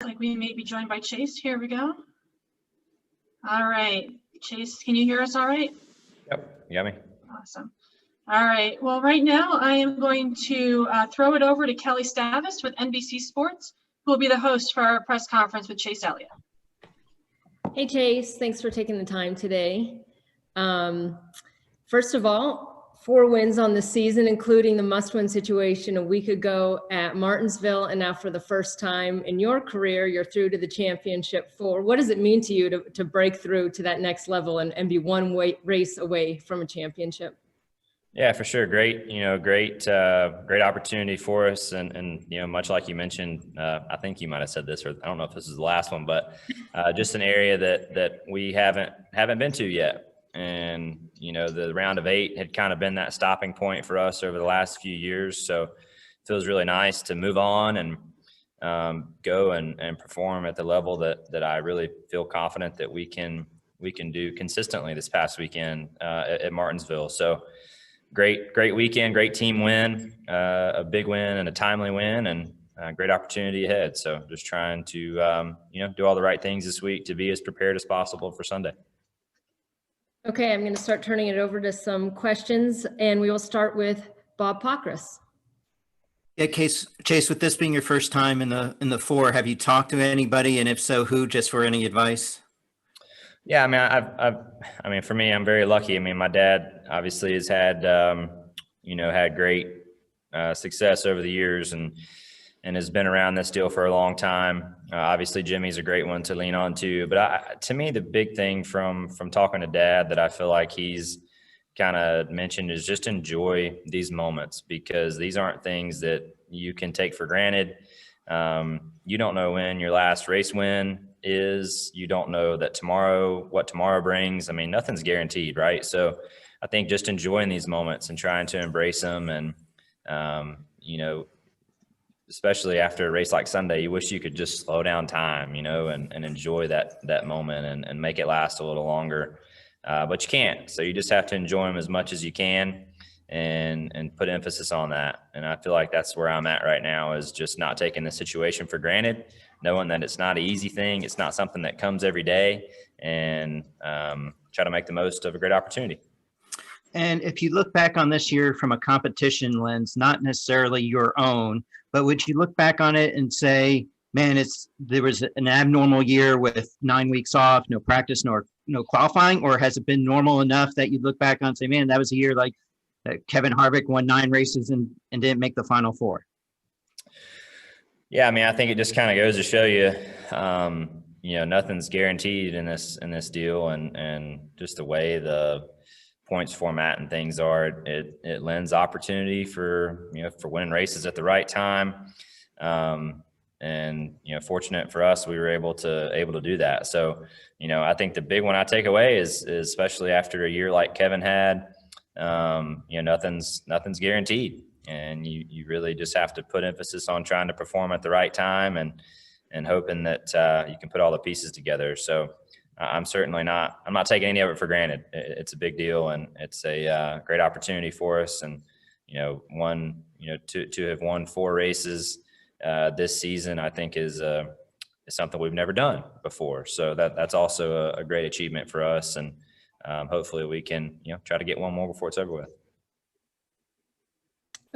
like we may be joined by Chase. Here we go. All right, Chase, can you hear us all right? Yep, you got me. Awesome. All right, well, right now I am going to throw it over to Kelly Stavis with NBC Sports, who will be the host for our press conference with Chase Elliott. Hey, Chase, thanks for taking the time today. First of all, 4 wins on the season, including the must-win situation a week ago at Martinsville, and now for the first time in your career, you're through to the championship 4. What does it mean to you to break through to that next level and be one race away from a championship? Yeah, for sure. Great opportunity for us. And, much like you mentioned, I think you might've said this, or I don't know if this is the last one, but just an area that we haven't been to yet. And, the round of 8 had kind of been that stopping point for us over the last few years. So it feels really nice to move on and go and perform at the level that I really feel confident that we can do consistently this past weekend at Martinsville. So great weekend, great team win, a big win and a timely win, and a great opportunity ahead. So just trying to, do all the right things this week to be as prepared as possible for Sunday. Okay, I'm going to start turning it over to some questions, and we will start with Bob Pockrass. Yeah, Chase, with this being your first time in the 4, have you talked to anybody, and if so, who, just for any advice? Yeah, I mean, for me, I'm very lucky. I mean, my dad obviously has had, had great success over the years and has been around this deal for a long time. Obviously, Jimmie's a great one to lean on too. But to me, the big thing from talking to Dad that I feel like he's kind of mentioned is just enjoy these moments, because these aren't things that you can take for granted. You don't know when your last race win is. You don't know what tomorrow brings. I mean, nothing's guaranteed, right? So I think just enjoying these moments and trying to embrace them, and especially after a race like Sunday, you wish you could just slow down time, and enjoy that moment and make it last a little longer. But you can't. So you just have to enjoy them as much as you can and put emphasis on that. And I feel like that's where I'm at right now, is just not taking the situation for granted, knowing that it's not an easy thing. It's not something that comes every day, and try to make the most of a great opportunity. And if you look back on this year from a competition lens, not necessarily your own, but would you look back on it and say, man, there was an abnormal year with 9 weeks off, no practice, no qualifying, or has it been normal enough that you look back on and say, man, that was a year like Kevin Harvick won 9 races and didn't make the final 4? Yeah, I mean, I think it just kind of goes to show you, nothing's guaranteed in this deal, and just the way the points format and things are, it lends opportunity for winning races at the right time. And fortunate for us, we were able to do that. So, I think the big one I take away is especially after a year like Kevin had, nothing's guaranteed, and you really just have to put emphasis on trying to perform at the right time and hoping that you can put all the pieces together. So I'm not taking any of it for granted. It's a big deal, and it's a great opportunity for us. And, to have won 4 races this season, I think is something we've never done before. So that's also a great achievement for us. And hopefully we can, try to get one more before it's over with.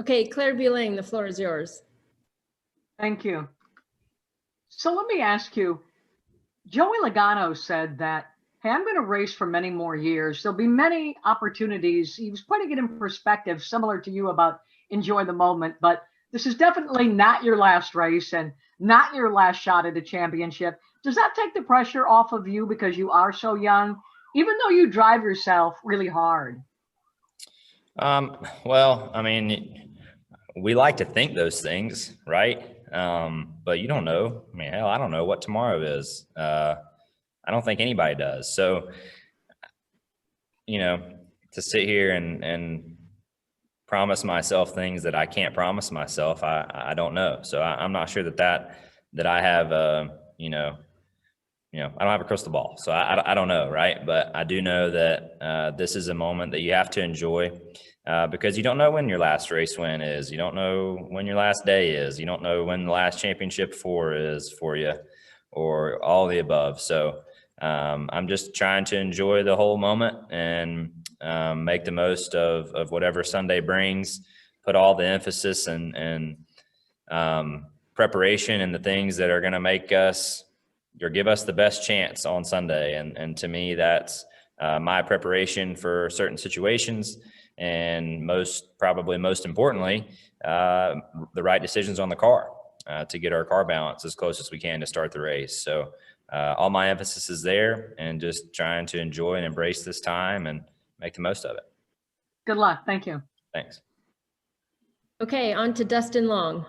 Okay, Claire Bueling, the floor is yours. Thank you. So let me ask you, Joey Logano said that, hey, I'm going to race for many more years. There'll be many opportunities. He was putting it in perspective, similar to you, about enjoy the moment. But this is definitely not your last race and not your last shot at a championship. Does that take the pressure off of you because you are so young, even though you drive yourself really hard? Well, I mean, we like to think those things, right? But you don't know. I mean, hell, I don't know what tomorrow is. I don't think anybody does. So, to sit here and promise myself things that I can't promise myself, I don't know. So I'm not sure that I have I don't have a crystal ball. So I don't know, right? But I do know that this is a moment that you have to enjoy. Because you don't know when your last race win is. You don't know when your last day is. You don't know when the last championship 4 is for you. or all of the above. So I'm just trying to enjoy the whole moment and make the most of whatever Sunday brings, put all the emphasis and preparation and the things that are going to make us or give us the best chance on Sunday. And to me, that's my preparation for certain situations, and probably most importantly, the right decisions on the car to get our car balance as close as we can to start the race. So all my emphasis is there, and just trying to enjoy and embrace this time and make the most of it. Good luck. Thank you. Thanks. Okay, on to Dustin Long.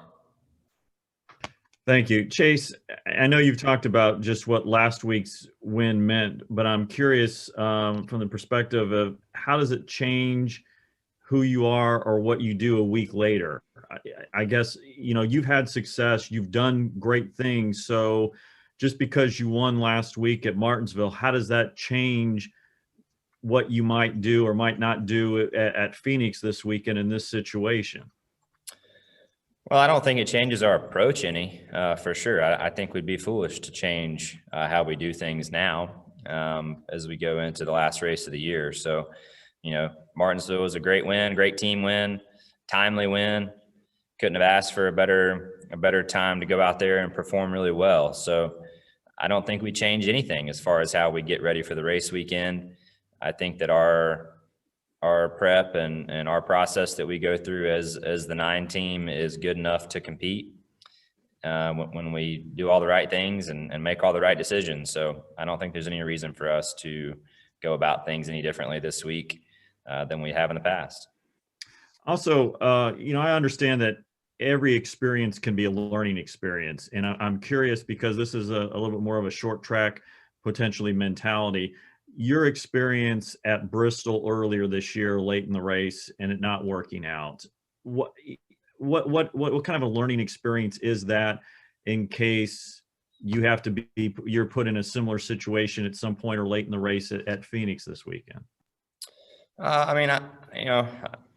Thank you. Chase, I know you've talked about just what last week's win meant, but I'm curious from the perspective of how does it change who you are or what you do a week later? I guess, you've had success, you've done great things. So just because you won last week at Martinsville, how does that change what you might do or might not do at Phoenix this weekend in this situation? Well, I don't think it changes our approach any, for sure. I think we'd be foolish to change how we do things now as we go into the last race of the year. So, Martinsville was a great win, great team win, timely win. Couldn't have asked for a better time to go out there and perform really well. So I don't think we change anything as far as how we get ready for the race weekend. I think that our prep and our process that we go through as the 9 team is good enough to compete when we do all the right things and make all the right decisions. So I don't think there's any reason for us to go about things any differently this week than we have in the past. Also, I understand that every experience can be a learning experience. And I'm curious, because this is a little bit more of a short track, potentially mentality. Your experience at Bristol earlier this year, late in the race, and it not working out. What kind of a learning experience is that in case you have to you're put in a similar situation at some point or late in the race at Phoenix this weekend?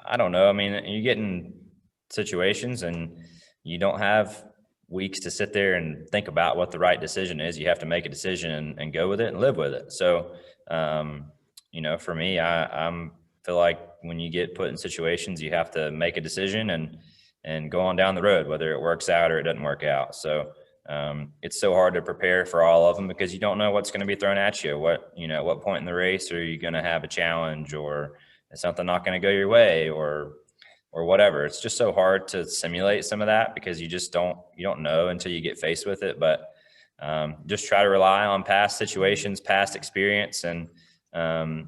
I don't know. I mean, you get in situations and you don't have weeks to sit there and think about what the right decision is. You have to make a decision and go with it and live with it. So, for me, I feel like when you get put in situations, you have to make a decision and go on down the road, whether it works out or it doesn't work out. So it's so hard to prepare for all of them because you don't know what's going to be thrown at you. At what point in the race are you going to have a challenge, or is something not going to go your way, or whatever. It's just so hard to simulate some of that because you don't know until you get faced with it. But just try to rely on past situations, past experience, and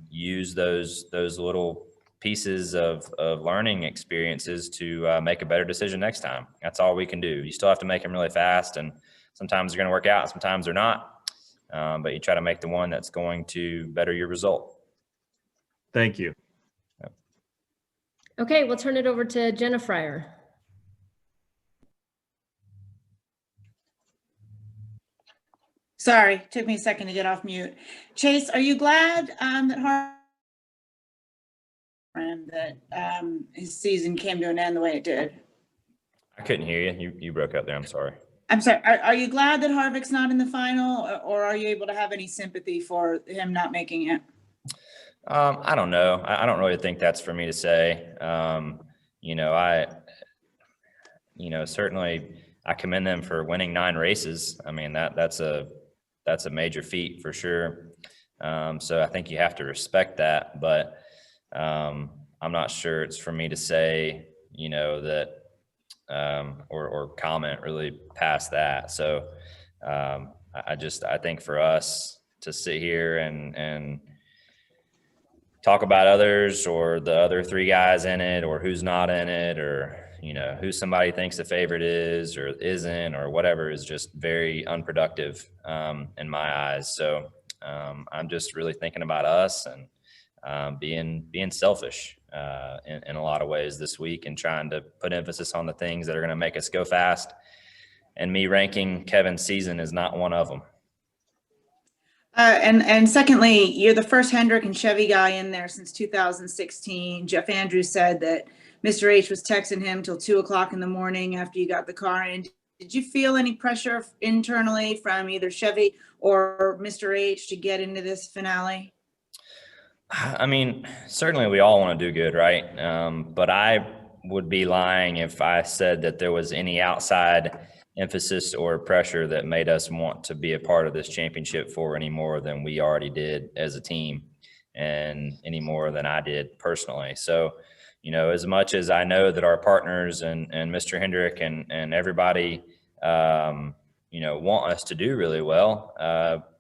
use those little pieces of learning experiences to make a better decision next time. That's all we can do. You still have to make them really fast, and sometimes they're going to work out, sometimes they're not. But you try to make the one that's going to better your result. Thank you. Okay, we'll turn it over to Jenna Fryer. Sorry, took me a second to get off mute. Chase, are you glad that his season came to an end the way it did? I couldn't hear you. You broke up there. I'm sorry. I'm sorry. Are you glad that Harvick's not in the final, or are you able to have any sympathy for him not making it? I don't know. I don't really think that's for me to say. Certainly I commend them for winning 9 races. I mean, that's a major feat for sure. So I think you have to respect that, but I'm not sure it's for me to say, that or comment really past that. So I think for us to sit here and talk about others or the other 3 guys in it, or who's not in it, or who somebody thinks the favorite is or isn't, or whatever, is just very unproductive in my eyes. So I'm just really thinking about us and being selfish in a lot of ways this week, and trying to put emphasis on the things that are going to make us go fast. And me ranking Kevin's season is not one of them. And secondly, you're the first Hendrick and Chevy guy in there since 2016. Jeff Andrews said that Mr. H was texting him till 2 o'clock in the morning after you got the car in. Did you feel any pressure internally from either Chevy or Mr. H to get into this finale? I mean, certainly we all want to do good, right? But I would be lying if I said that there was any outside emphasis or pressure that made us want to be a part of this championship for any more than we already did as a team and any more than I did personally. So, you know, as much as I know that our partners and Mr. Hendrick and everybody, you know, want us to do really well,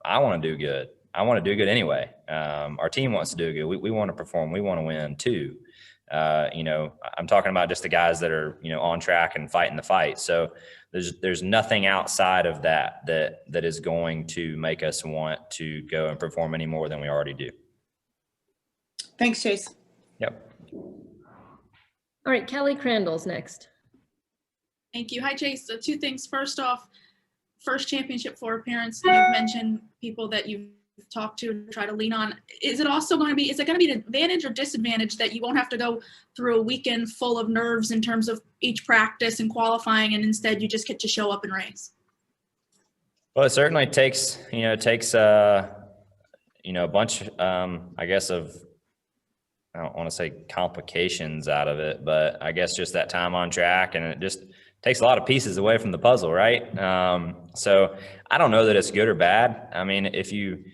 I want to do good. I want to do good anyway. Our team wants to do good. We want to perform. We want to win too. You know, I'm talking about just the guys that are, you know, on track and fighting the fight. So there's nothing outside of that is going to make us want to go and perform any more than we already do. Thanks, Chase. Yep. All right, Kelly Crandall's next. Thank you. Hi, Chase. So 2 things. First off, first championship floor appearance. You've mentioned people that you've talked to try to lean on. Is it going to be an advantage or disadvantage that you won't have to go through a weekend full of nerves in terms of each practice and qualifying, and instead you just get to show up and race? Well, it certainly takes a bunch, I guess, of, I don't want to say complications out of it, but I guess just that time on track, and it just takes a lot of pieces away from the puzzle, right? So I don't know that it's good or bad. I mean, if you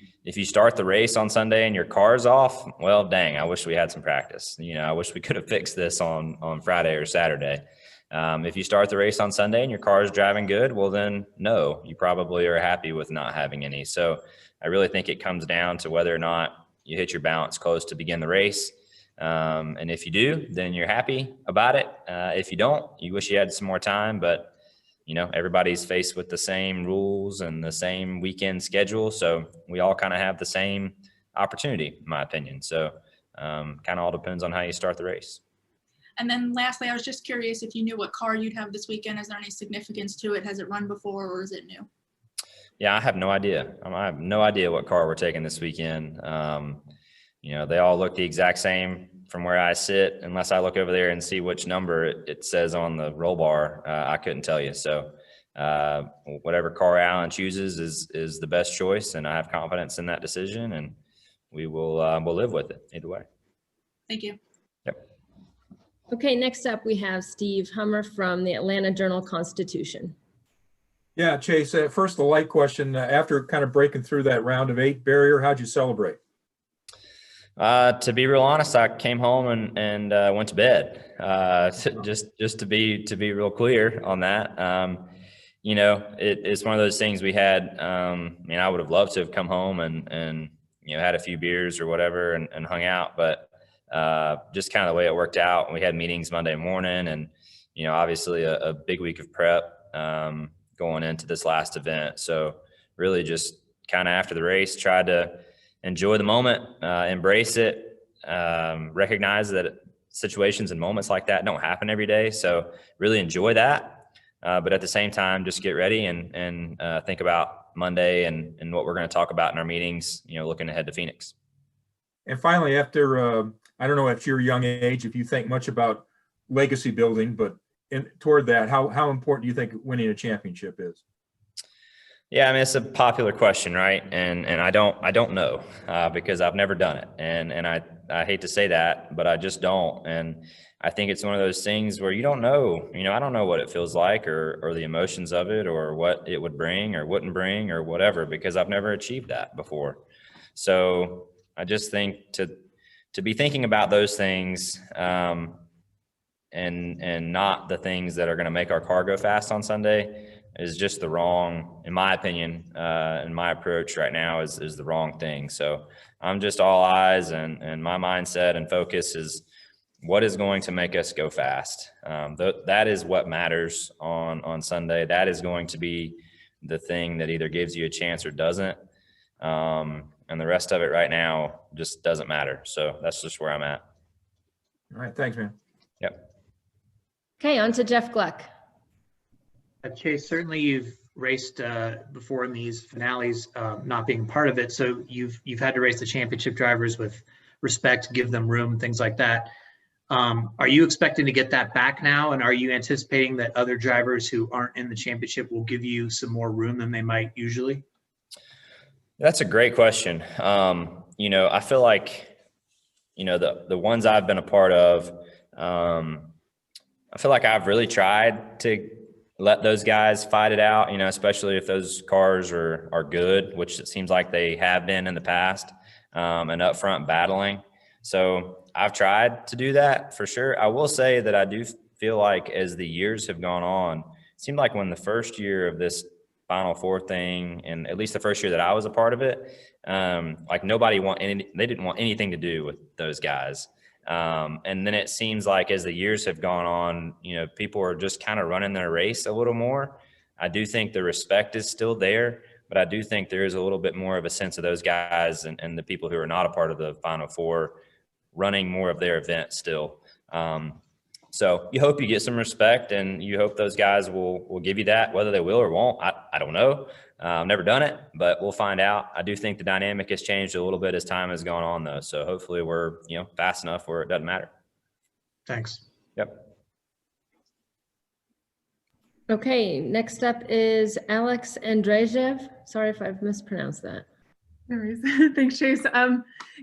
start the race on Sunday and your car's off, well, dang, I wish we had some practice. You know, I wish we could have fixed this on Friday or Saturday. If you start the race on Sunday and your car is driving good, well, then no, you probably are happy with not having any. So I really think it comes down to whether or not you hit your balance close to begin the race. And if you do, then you're happy about it. If you don't, you wish you had some more time, but you know, everybody's faced with the same rules and the same weekend schedule. So we all kind of have the same opportunity, in my opinion. So kind of all depends on how you start the race. And then lastly, I was just curious if you knew what car you'd have this weekend. Is there any significance to it? Has it run before or is it new? Yeah, I have no idea. I have no idea what car we're taking this weekend. You know, they all look the exact same from where I sit, unless I look over there and see which number it says on the roll bar. I couldn't tell you. So whatever car Alan chooses is the best choice, and I have confidence in that decision, and we'll live with it either way. Thank you. Yep. Okay, next up we have Steve Hummer from the Atlanta Journal-Constitution. Yeah, Chase, first the light question. After kind of breaking through that round of 8 barrier, how'd you celebrate? To be real honest, I came home and went to bed. Just to be real clear on that. You know, it's one of those things we had. I mean, I would have loved to have come home and you know, had a few beers or whatever and hung out, but just kind of the way it worked out. We had meetings Monday morning, and you know, obviously a big week of prep going into this last event. So really, just kind of after the race, tried to enjoy the moment, embrace it, recognize that situations and moments like that don't happen every day. So really enjoy that. But at the same time, just get ready and think about Monday and what we're going to talk about in our meetings, you know, looking ahead to Phoenix. And finally, after, I don't know at your young age, if you think much about legacy building, but toward that, how important do you think winning a championship is? Yeah, I mean, it's a popular question, right? And I don't know because I've never done it. And I hate to say that, but I just don't. And I think it's one of those things where you don't know, you know, I don't know what it feels like or the emotions of it or what it would bring or wouldn't bring or whatever, because I've never achieved that before. So I just think to be thinking about those things and not the things that are going to make our car go fast on Sunday is just the wrong, in my opinion, and my approach right now is the wrong thing. So I'm just all eyes, and my mindset and focus is what is going to make us go fast. That is what matters on Sunday. That is going to be the thing that either gives you a chance or doesn't. And the rest of it right now just doesn't matter. So that's just where I'm at. All right. Thanks, man. Yep. Okay, on to Jeff Gluck. Chase, certainly you've raced before in these finales, not being part of it. So you've had to race the championship drivers with respect, give them room, things like that. Are you expecting to get that back now? And are you anticipating that other drivers who aren't in the championship will give you some more room than they might usually? That's a great question. I feel like, the ones I've been a part of, I feel like I've really tried to let those guys fight it out, especially if those cars are good, which it seems like they have been in the past, and up front battling. So I've tried to do that for sure. I will say that I do feel like as the years have gone on, it seemed like when the first year of this Final Four thing, and at least the first year that I was a part of it, like they didn't want anything to do with those guys. And then it seems like as the years have gone on, people are just kind of running their race a little more. I do think the respect is still there, but I do think there is a little bit more of a sense of those guys and the people who are not a part of the Final Four running more of their event still. So you hope you get some respect, and you hope those guys will give you that. Whether they will or won't, I don't know. I've never done it, but we'll find out. I do think the dynamic has changed a little bit as time has gone on, though. So hopefully we're fast enough where it doesn't matter. Thanks. Yep. Okay, next up is Alex Andrejev. Sorry if I've mispronounced that. No worries. Thanks, Chase.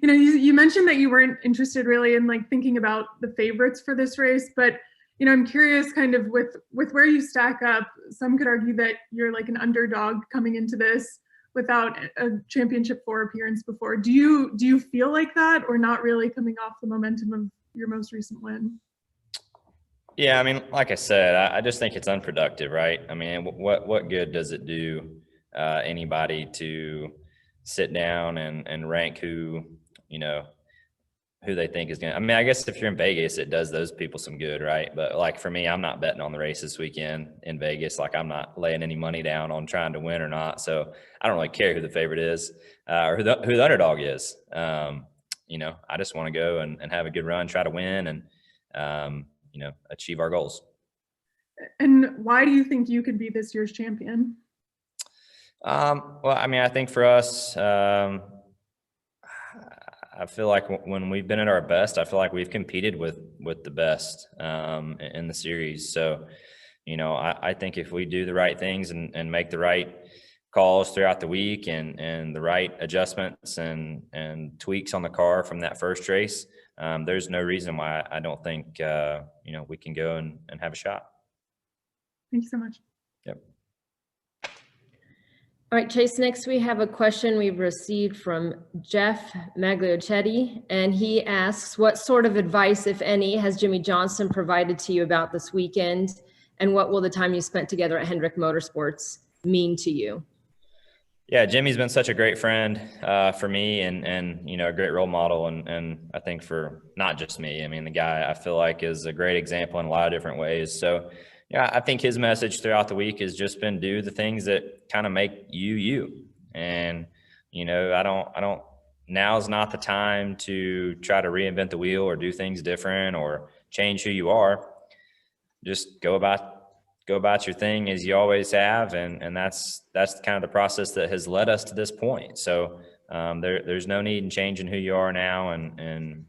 You mentioned that you weren't interested really in thinking about the favorites for this race, but I'm curious kind of with where you stack up. Some could argue that you're like an underdog coming into this without a championship 4 appearance before. Do you feel like that, or not really, coming off the momentum of your most recent win? Yeah, I mean, like I said, I just think it's unproductive, right? I mean, what good does it do anybody to sit down and rank who they think is going to, I mean, I guess if you're in Vegas, it does those people some good, right? But like for me, I'm not betting on the race this weekend in Vegas. Like I'm not laying any money down on trying to win or not. So I don't really care who the favorite is or who the underdog is. I just want to go and have a good run, try to win and, achieve our goals. And why do you think you could be this year's champion? Well, I mean, I think for us, I feel like when we've been at our best, I feel like we've competed with the best in the series. So, I think if we do the right things and make the right calls throughout the week and the right adjustments and tweaks on the car from that first race, there's no reason why I don't think, we can go and have a shot. Thank you so much. Yep. All right, Chase, next we have a question we've received from Jeff Magliochetti, and he asks, what sort of advice, if any, has Jimmie Johnson provided to you about this weekend, and what will the time you spent together at Hendrick Motorsports mean to you? Yeah, Jimmy's been such a great friend for me and a great role model, and I think for not just me. I mean, the guy I feel like is a great example in a lot of different ways. So yeah, I think his message throughout the week has just been do the things that kind of make you. And, now's not the time to try to reinvent the wheel or do things different or change who you are. Just go about your thing as you always have. And that's kind of the process that has led us to this point. So there's no need in changing who you are now. And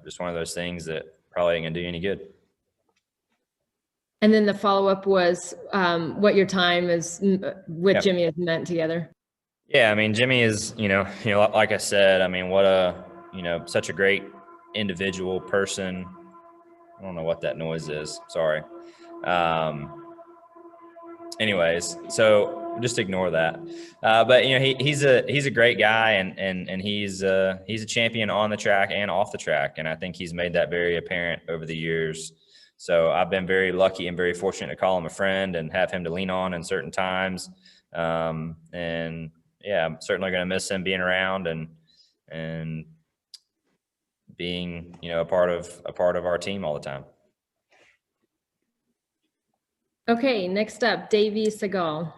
just one of those things that probably ain't gonna do you any good. And then the follow-up was what your time is with Jimmie has meant together. Yeah, I mean, Jimmie is, like I said, I mean, what such a great individual person. I don't know what that noise is. Sorry. Anyways, so just ignore that. But he's a great guy, and he's a champion on the track and off the track, and I think he's made that very apparent over the years. So I've been very lucky and very fortunate to call him a friend and have him to lean on in certain times. And yeah, I'm certainly going to miss him being around and being, a part of our team all the time. Okay, next up, Davey Segal.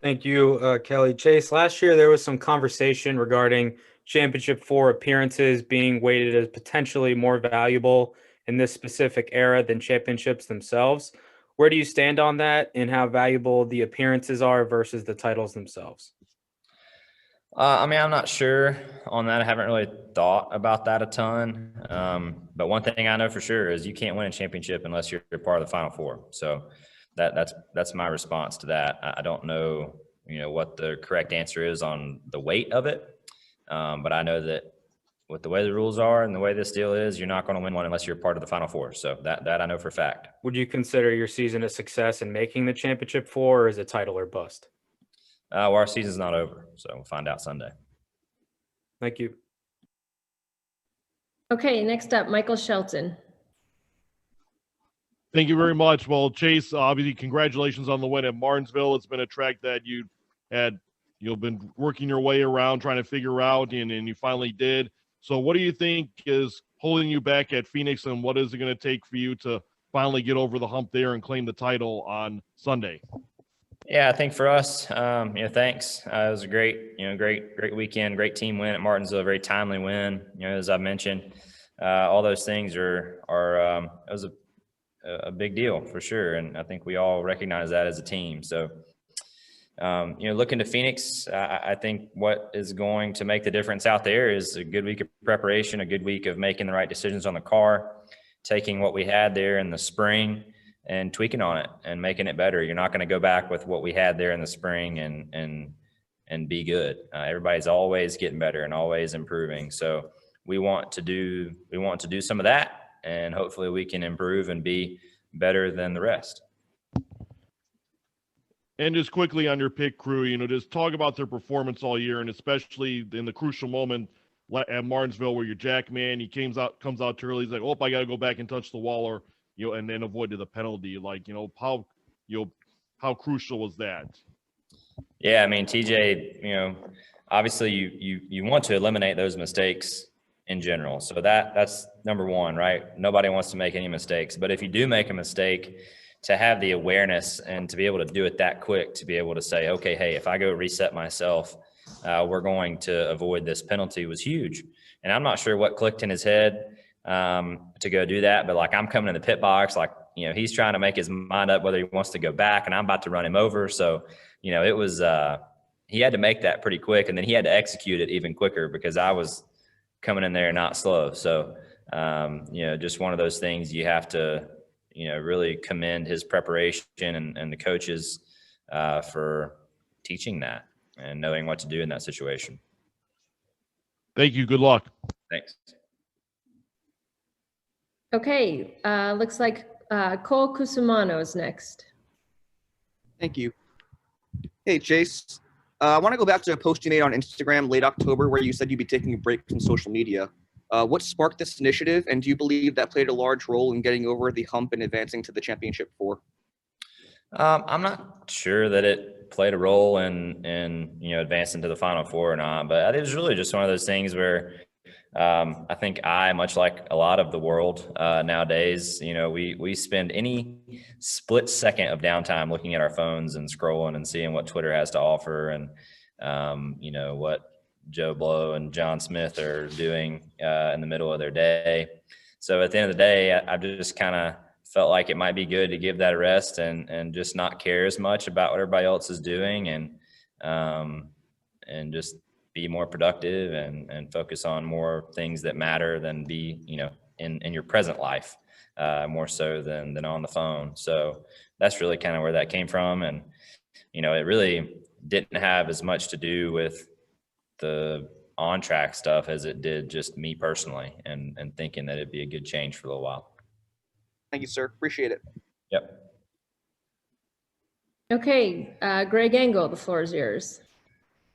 Thank you, Kelly. Chase, last year there was some conversation regarding Championship 4 appearances being weighted as potentially more valuable in this specific era than championships themselves. Where do you stand on that, and how valuable the appearances are versus the titles themselves? I mean, I'm not sure on that. I haven't really thought about that a ton. But one thing I know for sure is you can't win a championship unless you're part of the Final Four. So that's my response to that. I don't know, what the correct answer is on the weight of it. But I know that with the way the rules are and the way this deal is, you're not going to win one unless you're part of the Final Four. So that I know for a fact. Would you consider your season a success in making the championship four, or is it title or bust? Well, our season's not over, so we'll find out Sunday. Thank you. Okay, next up, Michael Shelton. Thank you very much. Well, Chase, obviously, congratulations on the win at Martinsville. It's been a track that you've been working your way around, trying to figure out, and you finally did. So what do you think is holding you back at Phoenix, and what is it going to take for you to finally get over the hump there and claim the title on Sunday? Yeah, I think for us, thanks. It was a great weekend, great team win at Martinsville, a very timely win. As I mentioned, all those things it was a big deal for sure, and I think we all recognize that as a team. So, looking to Phoenix, I think what is going to make the difference out there is a good week of preparation, a good week of making the right decisions on the car, taking what we had there in the spring and tweaking on it and making it better. You're not going to go back with what we had there in the spring and be good. Everybody's always getting better and always improving. So we want to do some of that, and hopefully we can improve and be better than the rest. And just quickly on your pit crew, just talk about their performance all year, and especially in the crucial moment at Martinsville where your jack man, he comes out too early. He's like, oh, I got to go back and touch the wall, or and then avoided the penalty. How crucial was that? Yeah, I mean, TJ, obviously you want to eliminate those mistakes in general. So that's number one, right? Nobody wants to make any mistakes. But if you do make a mistake, to have the awareness and to be able to do it that quick, to be able to say, okay, hey, if I go reset myself, we're going to avoid this penalty was huge. And I'm not sure what clicked in his head to go do that. But I'm coming in the pit box, he's trying to make his mind up whether he wants to go back, and I'm about to run him over. So, it was, he had to make that pretty quick, and then he had to execute it even quicker because I was coming in there not slow. So, just one of those things you have to, really commend his preparation and the coaches for teaching that and knowing what to do in that situation. Thank you. Good luck. Thanks. Okay, looks like Cole Cusumano is next. Thank you. Hey, Chase. I want to go back to a post you made on Instagram late October where you said you'd be taking a break from social media. What sparked this initiative, and do you believe that played a large role in getting over the hump and advancing to the championship four? I'm not sure that it played a role in advancing to the Final Four or not, but it was really just one of those things where I think much like a lot of the world nowadays, we spend any split second of downtime looking at our phones and scrolling and seeing what Twitter has to offer and, what Joe Blow and John Smith are doing in the middle of their day. So at the end of the day, I just kind of felt like it might be good to give that a rest and just not care as much about what everybody else is doing and just be more productive and focus on more things that matter than be, in your present life, more so than on the phone. So that's really kind of where that came from. And, it really didn't have as much to do with the on-track stuff as it did just me personally and thinking that it'd be a good change for a little while. Thank you, sir. Appreciate it. Yep. Okay, Greg Engel, the floor is yours.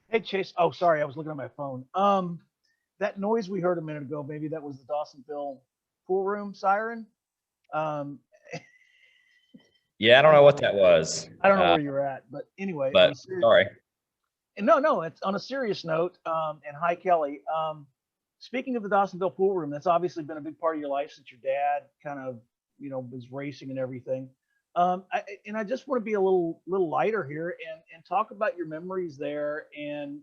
Hey, Chase. Oh, sorry. I was looking at my phone. That noise we heard a minute ago, maybe that was the Dawsonville pool room siren. Yeah, I don't know what that was. I don't know where you're at, but anyway. But sorry. No, it's on a serious note. And hi, Kelly. Speaking of the Dawsonville pool room, that's obviously been a big part of your life since your dad kind of, was racing and everything. I just want to be a little lighter here and talk about your memories there. And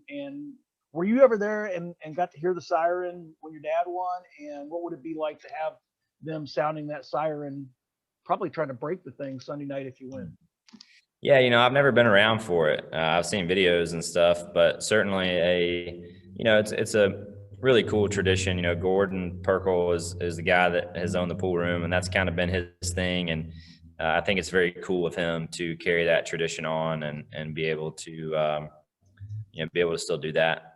were you ever there and got to hear the siren when your dad won? And what would it be like to have them sounding that siren, probably trying to break the thing Sunday night if you win? Yeah, I've never been around for it. I've seen videos and stuff, but certainly it's a really cool tradition. Gordon Perkle is the guy that has owned the pool room, and that's kind of been his thing. And I think it's very cool of him to carry that tradition on and be able to, be able to still do that.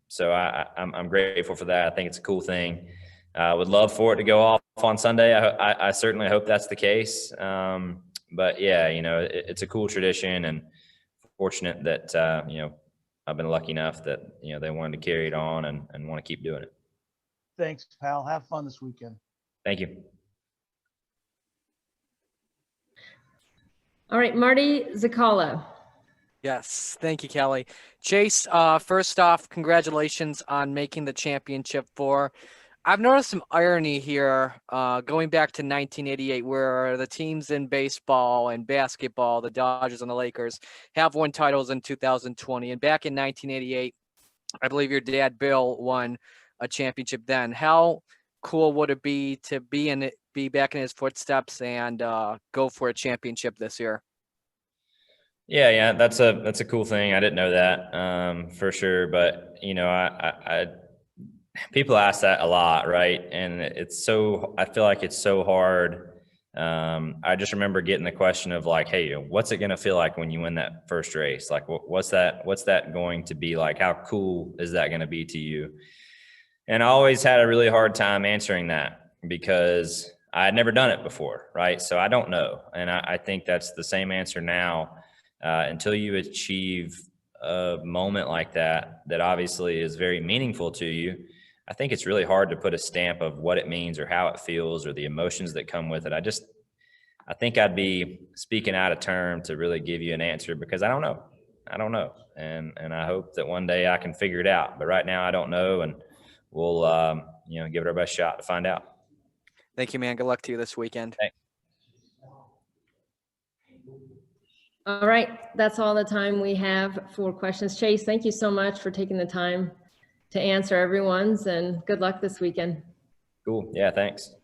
So I'm grateful for that. I think it's a cool thing. I would love for it to go off on Sunday. I certainly hope that's the case. But yeah, it's a cool tradition, and fortunate that, I've been lucky enough that, they wanted to carry it on and want to keep doing it. Thanks, pal. Have fun this weekend. Thank you. All right, Marty Zakala. Yes, thank you, Kelly. Chase, first off, congratulations on making the championship 4. I've noticed some irony here, going back to 1988, where the teams in baseball and basketball, the Dodgers and the Lakers, have won titles in 2020. And back in 1988, I believe your dad, Bill, won a championship then. How cool would it be to be back in his footsteps and go for a championship this year? Yeah, that's a cool thing. I didn't know that for sure, but I people ask that a lot, right? And I feel like it's so hard. I just remember getting the question of like, hey, what's it going to feel like when you win that first race? Like, what's that going to be like? How cool is that going to be to you? And I always had a really hard time answering that because I had never done it before, right? So I don't know. And I think that's the same answer now. Until you achieve a moment like that obviously is very meaningful to you, I think it's really hard to put a stamp of what it means or how it feels or the emotions that come with it. I think I'd be speaking out of turn to really give you an answer because I don't know. And I hope that one day I can figure it out. But right now I don't know, and we'll, give it our best shot to find out. Thank you, man. Good luck to you this weekend. Thanks. All right, that's all the time we have for questions. Chase, thank you so much for taking the time to answer everyone's, and good luck this weekend. Cool. Yeah, thanks.